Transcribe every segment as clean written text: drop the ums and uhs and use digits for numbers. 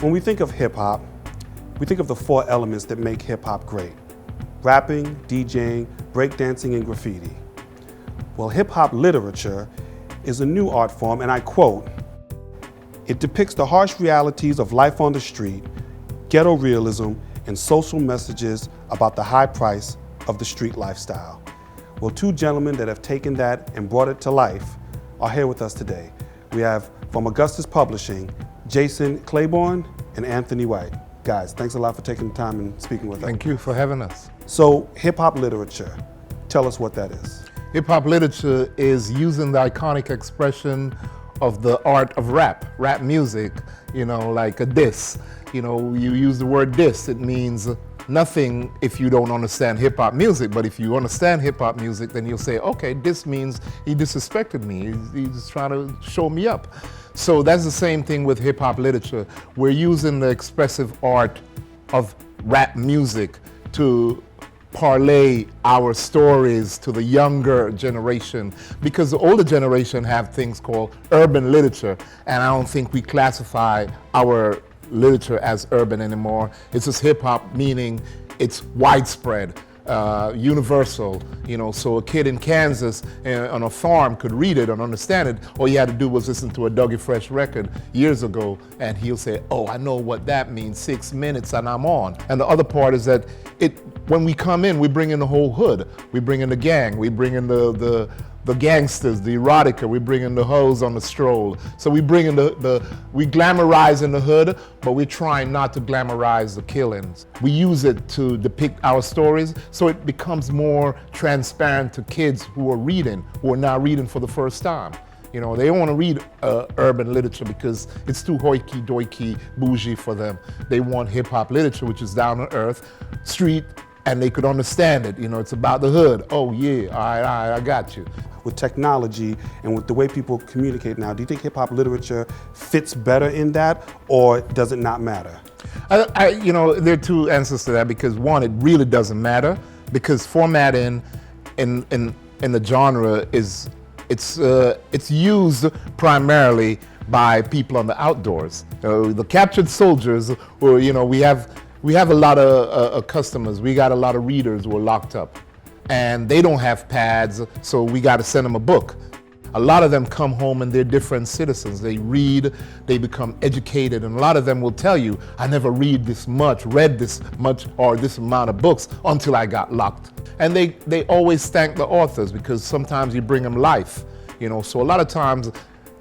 When we think of hip-hop, we think of the four elements that make hip-hop great: rapping, DJing, breakdancing, and graffiti. Well, hip-hop literature is a new art form, and I quote, "It depicts the harsh realities of life on the street, ghetto realism, and social messages about the high price of the street lifestyle." Well, two gentlemen that have taken that and brought it to life are here with us today. We have, from Augustus Publishing, Jason Claiborne and Anthony Whyte. Guys, thanks a lot for taking the time and speaking with us. Thank you for having us. So, hip-hop literature, tell us what that is. Hip-hop literature is using the iconic expression of the art of rap music, like a diss. You use the word diss, it means nothing if you don't understand hip-hop music, but if you understand hip-hop music, then you'll say, okay, this means he disrespected me, he's trying to show me up. So that's the same thing with hip-hop literature. We're using the expressive art of rap music to parlay our stories to the younger generation, because the older generation have things called urban literature, and I don't think we classify our literature as urban anymore. It's just hip-hop, meaning it's widespread, universal, so a kid in Kansas on a farm could read it and understand it. All you had to do was listen to a Dougie Fresh record years ago, and he'll say, oh, I know what that means, 6 minutes and I'm on. And the other part is that when we come in, we bring in the whole hood. We bring in the gang, we bring in the gangsters, the erotica, we bring in the hoes on the stroll. So we bring in we glamorize in the hood, but we're trying not to glamorize the killings. We use it to depict our stories, so it becomes more transparent to kids who are now reading for the first time. They don't want to read urban literature because it's too hoiky-doiky, bougie for them. They want hip-hop literature, which is down to earth, street, and they could understand it. It's about the hood. Oh yeah, all right, I got you. With technology and with the way people communicate now, do you think hip-hop literature fits better in that, or does it not matter? There are two answers to that, because one, it really doesn't matter, because formatting in the genre it's used primarily by people on the outdoors. The captured soldiers, or we have a lot of customers. We got a lot of readers who are locked up, and they don't have pads, so we got to send them a book. A lot of them come home and they're different citizens. They read, they become educated, and a lot of them will tell you, I never read this much, read this much, or this amount of books until I got locked. And they always thank the authors, because sometimes you bring them life. So a lot of times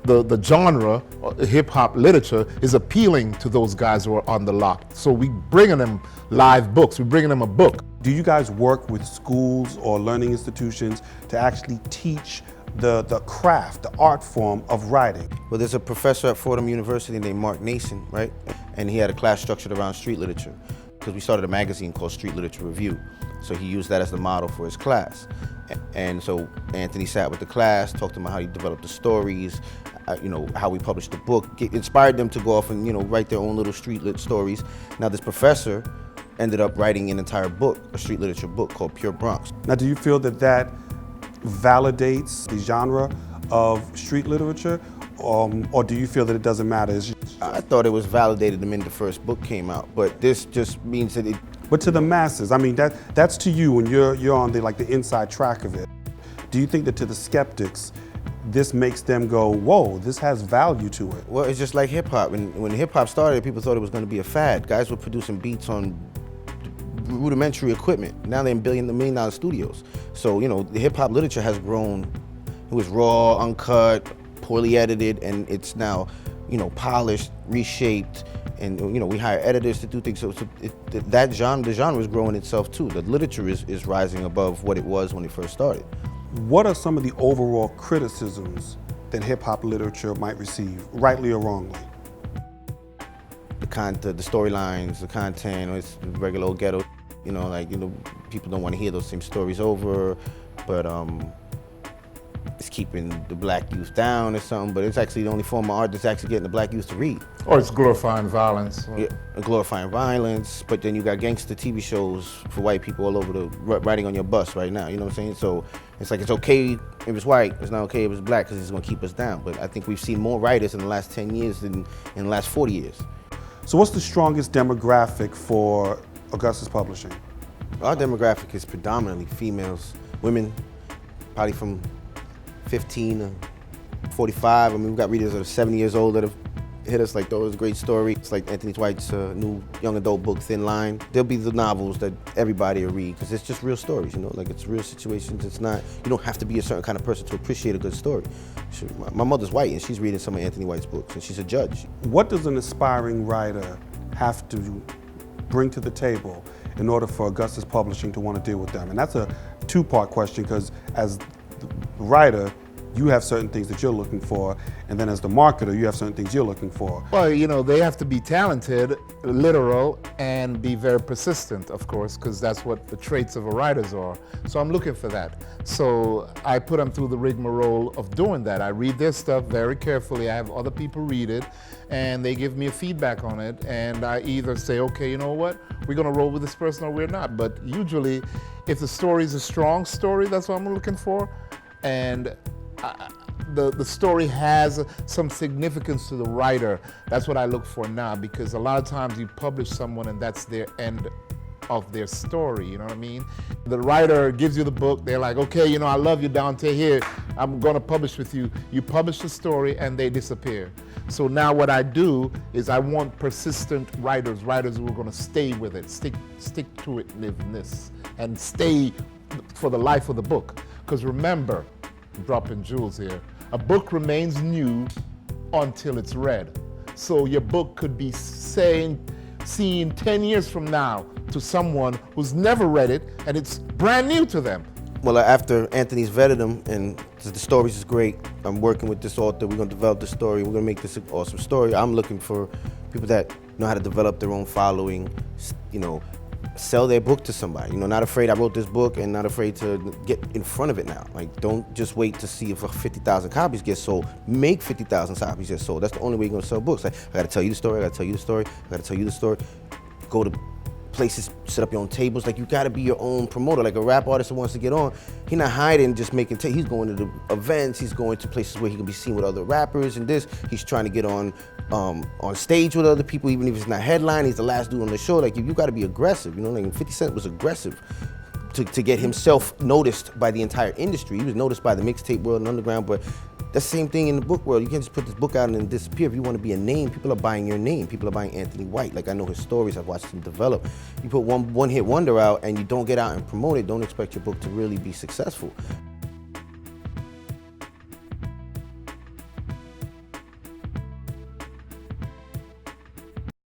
the genre, hip-hop literature, is appealing to those guys who are on the lock. So we bringing them live books, we bringing them a book. Do you guys work with schools or learning institutions to actually teach the craft, the art form of writing? Well, there's a professor at Fordham University named Mark Nason, right? And he had a class structured around street literature, because we started a magazine called Street Literature Review. So he used that as the model for his class. And so Anthony sat with the class, talked to them about how he developed the stories, how we published the book, inspired them to go off and write their own little street lit stories. Now this professor ended up writing an entire book, a street literature book called Pure Bronx. Now, do you feel that validates the genre of street literature, or do you feel that it doesn't matter? I thought it was validated the minute the first book came out, but this just means that it. But to the masses, I mean, that's to you when you're on the inside track of it. Do you think that to the skeptics, this makes them go, whoa, this has value to it? Well, it's just like hip hop. When hip hop started, people thought it was going to be a fad. Guys were producing beats on rudimentary equipment. Now they're in million-dollar studios. So, the hip hop literature has grown. It was raw, uncut, poorly edited, and it's now, polished, reshaped, and we hire editors to do things. So the genre is growing itself too. The literature is rising above what it was when it first started. What are some of the overall criticisms that hip-hop literature might receive, rightly or wrongly? The storylines, the content, it's regular old ghetto. People don't want to hear those same stories over, but it's keeping the black youth down or something, but it's actually the only form of art that's actually getting the black youth to read. Or it's glorifying violence. Yeah, glorifying violence, but then you got gangster TV shows for white people all over the riding on your bus right now. You know what I'm saying? So it's like it's okay if it's white, it's not okay if it's black because it's gonna keep us down. But I think we've seen more writers in the last 10 years than in the last 40 years. So what's the strongest demographic for Augustus Publishing? Our demographic is predominantly females, women, probably from 15 to 45. I mean, we've got readers that are 70 years old that have hit us like, "That was a great story." It's like Anthony Whyte's new young adult book, Thin Line. There'll be the novels that everybody will read because it's just real stories, you know, like it's real situations. It's not, you don't have to be a certain kind of person to appreciate a good story. My mother's white and she's reading some of Anthony Whyte's books and she's a judge. What does an aspiring writer have to bring to the table in order for Augustus Publishing to want to deal with them? And that's a two-part question because as the writer, you have certain things that you're looking for, and then as the marketer, you have certain things you're looking for. Well, you know, they have to be talented, literal, and be very persistent, of course, because that's what the traits of a writers are. So I'm looking for that. So I put them through the rigmarole of doing that. I read their stuff very carefully. I have other people read it, and they give me a feedback on it, and I either say, okay, you know what, we're gonna roll with this person or we're not. But usually, if the story is a strong story, that's what I'm looking for, and the story has some significance to the writer. That's what I look for now, because a lot of times you publish someone and that's their end of their story, you know what I mean? The writer gives you the book, they're like, okay, you know, I love you, Dante, here, I'm gonna publish with you. You publish the story and they disappear. So now what I do is I want persistent writers who are gonna stay with it, stick to it-iveness, and stay for the life of the book. Because remember, dropping jewels here, a book remains new until it's read. So your book could be seen 10 years from now to someone who's never read it and it's brand new to them. Well, after Anthony's vetted them and the stories is great, I'm working with this author, we're gonna develop the story, we're gonna make this an awesome story. I'm looking for people that know how to develop their own following, you know, sell their book to somebody. You know, not afraid I wrote this book and not afraid to get in front of it now. Like, don't just wait to see if 50,000 copies get sold. Make 50,000 copies get sold. That's the only way you're gonna sell books. Like, I gotta tell you the story, I gotta tell you the story, I gotta tell you the story. Go to places, set up your own tables. Like, you gotta be your own promoter. Like a rap artist who wants to get on, he's not hiding just making he's going to the events, he's going to places where he can be seen with other rappers and this. He's trying to get on stage with other people, even if it's not headline, he's the last dude on the show. Like, you gotta be aggressive, you know, like 50 Cent was aggressive to get himself noticed by the entire industry. He was noticed by the mixtape world and underground, but that's the same thing in the book world. You can't just put this book out and then disappear. If you want to be a name, people are buying your name. People are buying Anthony Whyte. Like, I know his stories, I've watched him develop. You put one hit wonder out and you don't get out and promote it, don't expect your book to really be successful.